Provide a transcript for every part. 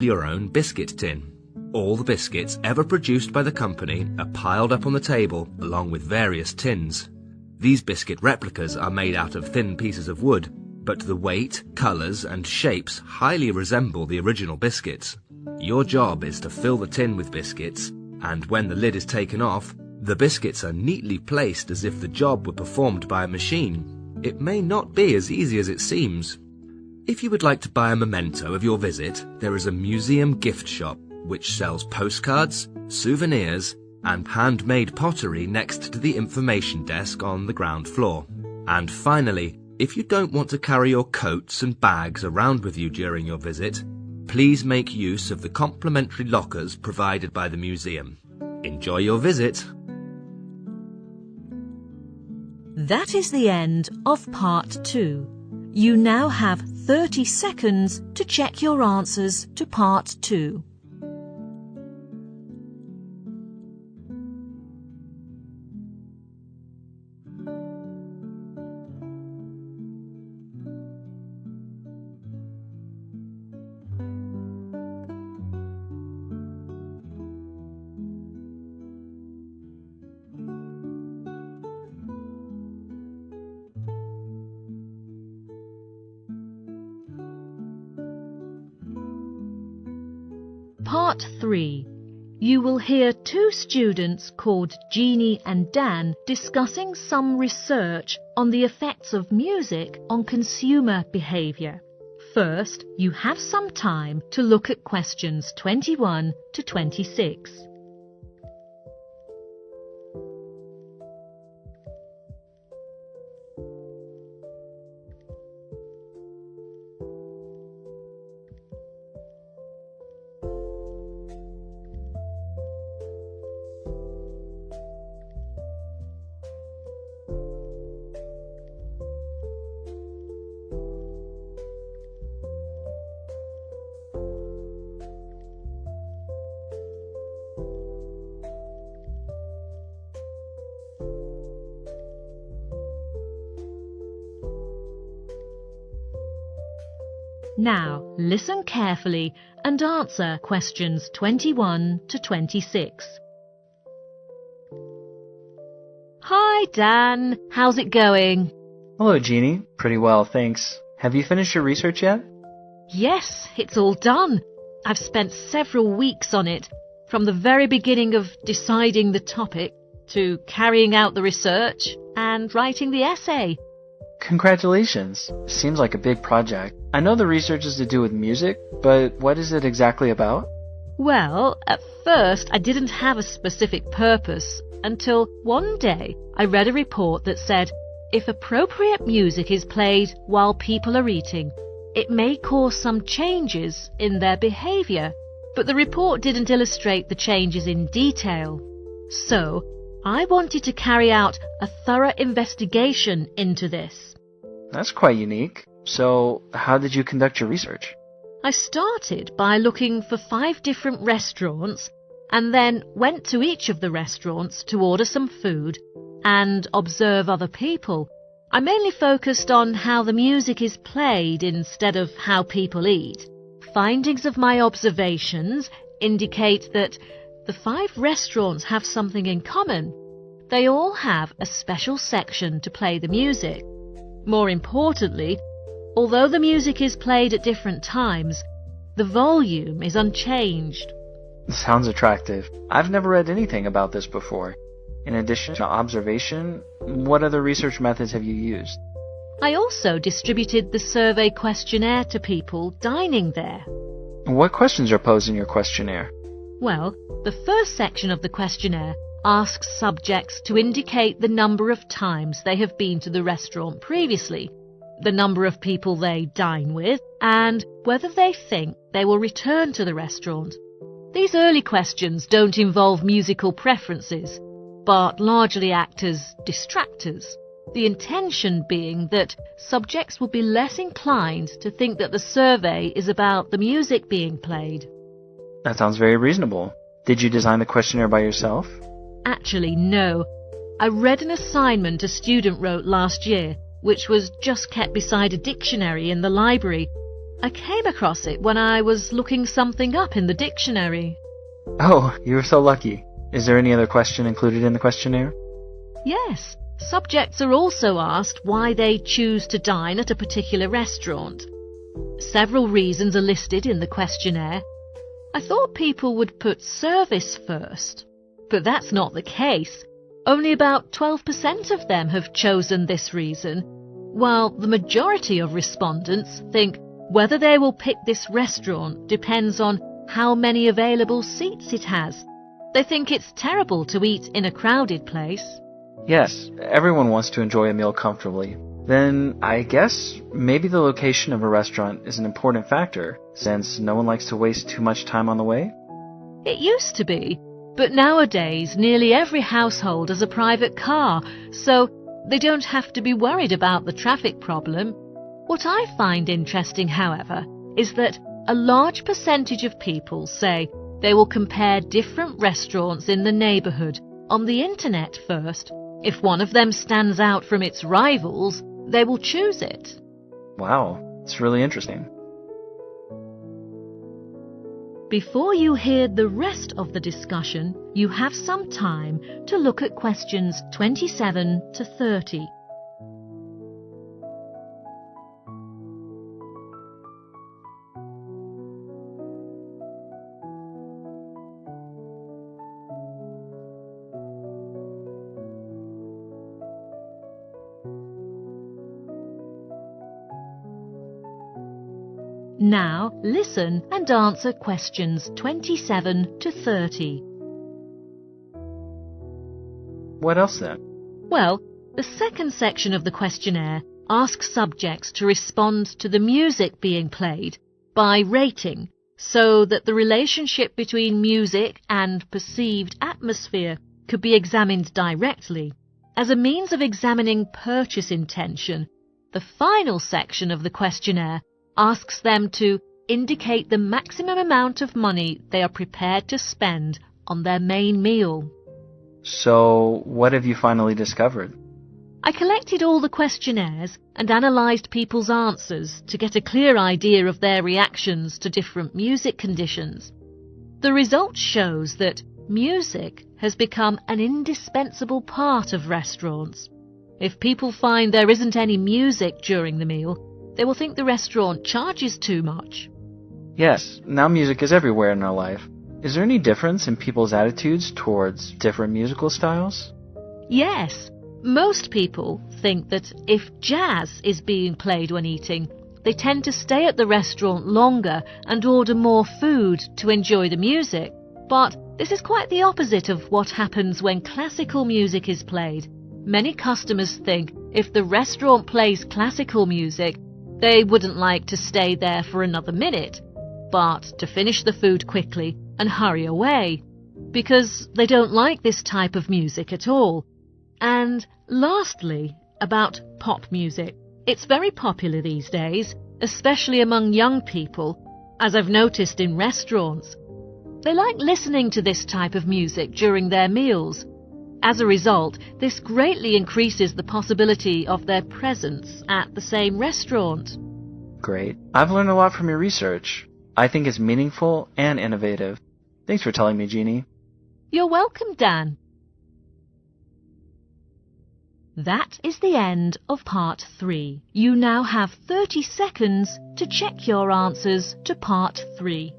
your own biscuit tin. All the biscuits ever produced by the company are piled up on the table along with various tins. These biscuit replicas are made out of thin pieces of wood, but the weight, colours and shapes highly resemble the original biscuits. Your job is to fill the tin with biscuits, and when the lid is taken off, the biscuits are neatly placed as if the job were performed by a machine. It may not be as easy as it seems. If you would like to buy a memento of your visit, there is a museum gift shop which sells postcards, souvenirs, and handmade pottery next to the information desk on the ground floor. And finally, if you don't want to carry your coats and bags around with you during your visit, please make use of the complimentary lockers provided by the museum. Enjoy your visit! That is the end of Part 2. You now have 30 seconds to check your answers to Part 2. Part 3. You will hear two students called Jeannie and Dan discussing some research on the effects of music on consumer behaviour. First, you have some time to look at questions 21 to 26. Now, listen carefully and answer questions 21 to 26. Hi, Dan. How's it going? Hello, Jeannie. Pretty well, thanks. Have you finished your research yet? Yes, it's all done. I've spent several weeks on it, from the very beginning of deciding the topic to carrying out the research and writing the essay. Congratulations. Seems like a big project. I know the research is to do with music, but what is it exactly about? Well, at first I didn't have a specific purpose until one day I read a report that said if appropriate music is played while people are eating, it may cause some changes in their behaviour. But the report didn't illustrate the changes in detail. So I wanted to carry out a thorough investigation into this. That's quite unique. So, how did you conduct your research? I started by looking for 5 different restaurants and then went to each of the restaurants to order some food and observe other people. I mainly focused on how the music is played instead of how people eat. Findings of my observations indicate that the 5 restaurants have something in common. They all have a special section to play the music. More importantly, although the music is played at different times, the volume is unchanged. Sounds attractive. I've never read anything about this before. In addition to observation, what other research methods have you used? I also distributed the survey questionnaire to people dining there. What questions are posed in your questionnaire? Well, the first section of the questionnaire asks subjects to indicate the number of times they have been to the restaurant previously, the number of people they dine with, and whether they think they will return to the restaurant. These early questions don't involve musical preferences, but largely act as distractors, the intention being that subjects will be less inclined to think that the survey is about the music being played. That sounds very reasonable. Did you design the questionnaire by yourself? Actually, no. I read an assignment a student wrote last year, which was just kept beside a dictionary in the library. I came across it when I was looking something up in the dictionary. Oh, you were so lucky. Is there any other question included in the questionnaire? Yes, subjects are also asked why they choose to dine at a particular restaurant. Several reasons are listed in the questionnaire. I thought people would put service first, but that's not the case. Only about 12% of them have chosen this reason, while the majority of respondents think whether they will pick this restaurant depends on how many available seats it has. They think it's terrible to eat in a crowded place. Yes, everyone wants to enjoy a meal comfortably. Then I guess maybe the location of a restaurant is an important factor, since no one likes to waste too much time on the way? It used to be, but nowadays nearly every household has a private car, so they don't have to be worried about the traffic problem. What I find interesting, however, is that a large percentage of people say they will compare different restaurants in the neighbourhood on the internet first. If one of them stands out from its rivals, they will choose it. Wow, it's really interesting. Before you hear the rest of the discussion, you have some time to look at questions 27 to 30. Now listen and answer questions 27 to 30. What else then? Well, the second section of the questionnaire asks subjects to respond to the music being played by rating, so that the relationship between music and perceived atmosphere could be examined directly. As a means of examining purchase intention, the final section of the questionnaire asks them to indicate the maximum amount of money they are prepared to spend on their main meal. So, what have you finally discovered? I collected all the questionnaires and analysed people's answers to get a clear idea of their reactions to different music conditions. The result shows that music has become an indispensable part of restaurants. If people find there isn't any music during the meal, they will think the restaurant charges too much. Yes, now music is everywhere in our life. Is there any difference in people's attitudes towards different musical styles? Yes, most people think that if jazz is being played when eating, they tend to stay at the restaurant longer and order more food to enjoy the music. But this is quite the opposite of what happens when classical music is played. Many customers think if the restaurant plays classical music, they wouldn't like to stay there for another minute, but to finish the food quickly and hurry away, because they don't like this type of music at all. And lastly, about pop music. It's very popular these days, especially among young people, as I've noticed in restaurants. They like listening to this type of music during their meals. As a result, this greatly increases the possibility of their presence at the same restaurant. Great. I've learned a lot from your research. I think it's meaningful and innovative. Thanks for telling me, Jeannie. You're welcome, Dan. That is the end of part 3. You now have 30 seconds to check your answers to part 3.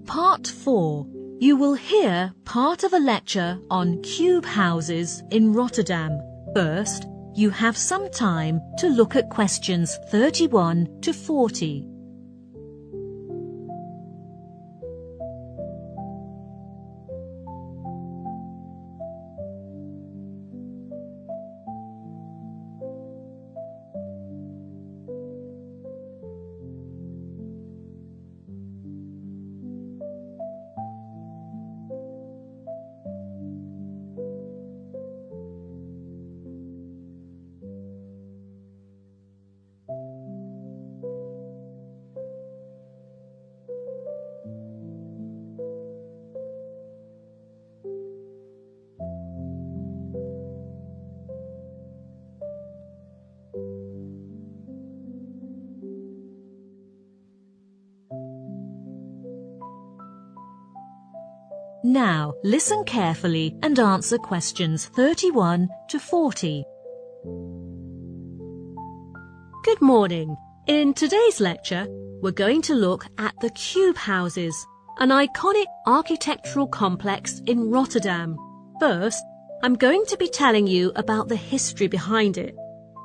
Part 4. You will hear part of a lecture on cube houses in Rotterdam. First, you have some time to look at questions 31 to 40. Now, listen carefully and answer questions 31 to 40. Good morning. In today's lecture, we're going to look at the Cube Houses, an iconic architectural complex in Rotterdam. First, I'm going to be telling you about the history behind it.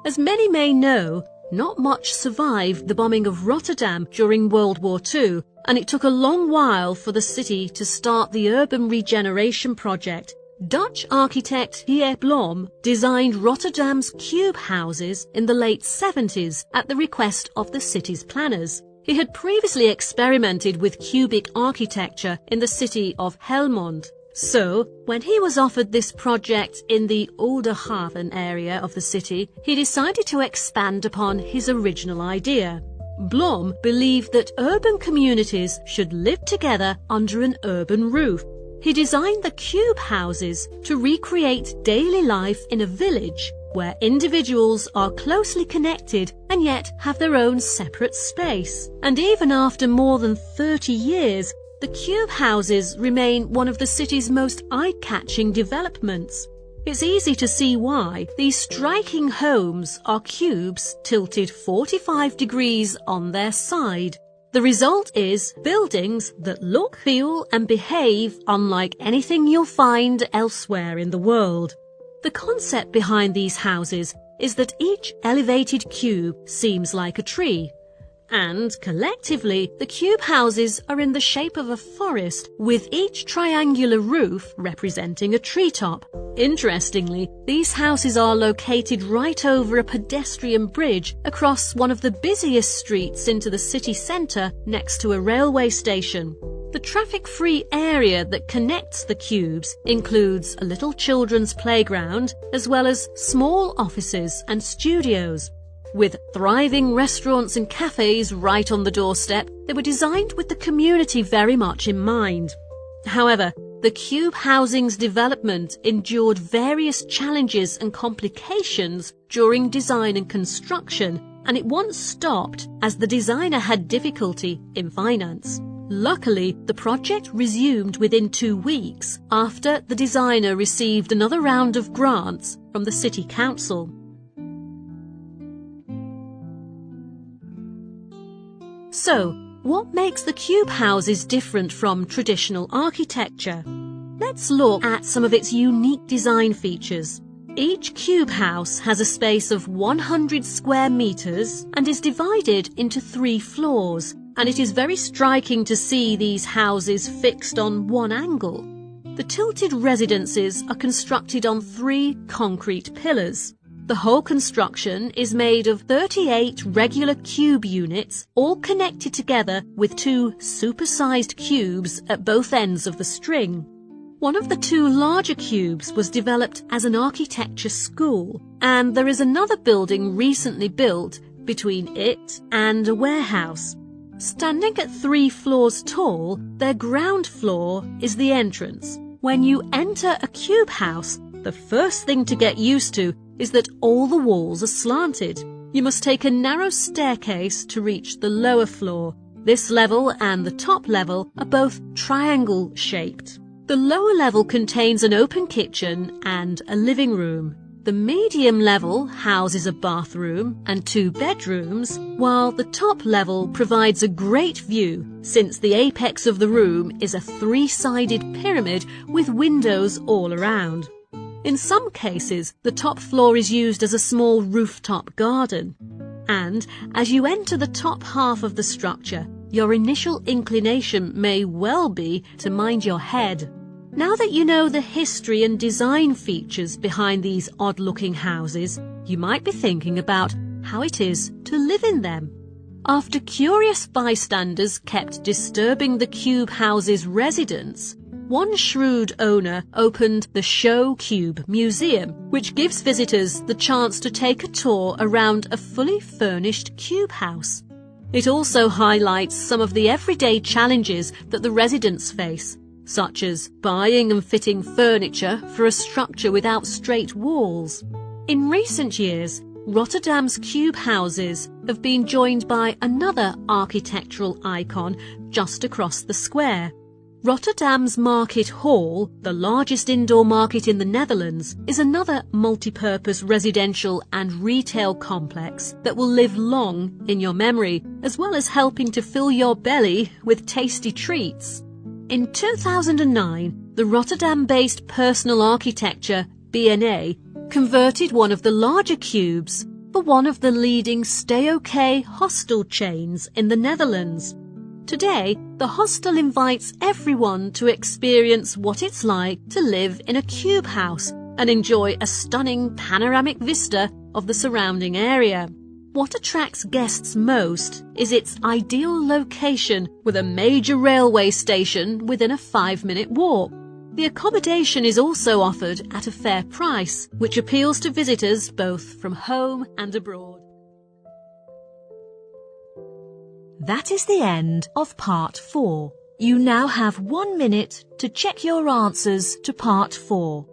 As many may know, not much survived the bombing of Rotterdam during World War II, and it took a long while for the city to start the urban regeneration project. Dutch architect Pierre Blom designed Rotterdam's cube houses in the late 70s at the request of the city's planners. He had previously experimented with cubic architecture in the city of Helmond. So, when he was offered this project in the Oudehaven area of the city, he decided to expand upon his original idea. Blom believed that urban communities should live together under an urban roof. He designed the cube houses to recreate daily life in a village where individuals are closely connected and yet have their own separate space. And even after more than 30 years, the cube houses remain one of the city's most eye-catching developments. It's easy to see why. These striking homes are cubes tilted 45 degrees on their side. The result is buildings that look, feel and behave unlike anything you'll find elsewhere in the world. The concept behind these houses is that each elevated cube seems like a tree. And collectively, the cube houses are in the shape of a forest, with each triangular roof representing a treetop. Interestingly, these houses are located right over a pedestrian bridge across one of the busiest streets into the city centre next to a railway station. The traffic-free area that connects the cubes includes a little children's playground, as well as small offices and studios. With thriving restaurants and cafes right on the doorstep, they were designed with the community very much in mind. However, the cube housing's development endured various challenges and complications during design and construction, and it once stopped as the designer had difficulty in finance. Luckily, the project resumed within 2 weeks after the designer received another round of grants from the City Council. So, what makes the cube houses different from traditional architecture? Let's look at some of its unique design features. Each cube house has a space of 100 square meters and is divided into 3 floors, and it is very striking to see these houses fixed on one angle. The tilted residences are constructed on 3 concrete pillars. The whole construction is made of 38 regular cube units, all connected together with 2 supersized cubes at both ends of the string. One of the 2 larger cubes was developed as an architecture school, and there is another building recently built between it and a warehouse. Standing at 3 floors tall, their ground floor is the entrance. When you enter a cube house, the first thing to get used to is that all the walls are slanted. You must take a narrow staircase to reach the lower floor. This level and the top level are both triangle-shaped. The lower level contains an open kitchen and a living room. The medium level houses a bathroom and 2 bedrooms, while the top level provides a great view, since the apex of the room is a 3-sided pyramid with windows all around. In some cases, the top floor is used as a small rooftop garden. And as you enter the top half of the structure, your initial inclination may well be to mind your head. Now that you know the history and design features behind these odd-looking houses, you might be thinking about how it is to live in them. After curious bystanders kept disturbing the cube house's residents, one shrewd owner opened the Show Cube Museum, which gives visitors the chance to take a tour around a fully furnished cube house. It also highlights some of the everyday challenges that the residents face, such as buying and fitting furniture for a structure without straight walls. In recent years, Rotterdam's cube houses have been joined by another architectural icon just across the square. Rotterdam's Market Hall, the largest indoor market in the Netherlands, is another multi-purpose residential and retail complex that will live long in your memory, as well as helping to fill your belly with tasty treats. In 2009, the Rotterdam-based personal architecture, B&A, converted one of the larger cubes for one of the leading stay-okay hostel chains in the Netherlands. Today, the hostel invites everyone to experience what it's like to live in a cube house and enjoy a stunning panoramic vista of the surrounding area. What attracts guests most is its ideal location with a major railway station within a 5-minute walk. The accommodation is also offered at a fair price, which appeals to visitors both from home and abroad. That is the end of Part 4. You now have 1 minute to check your answers to Part 4.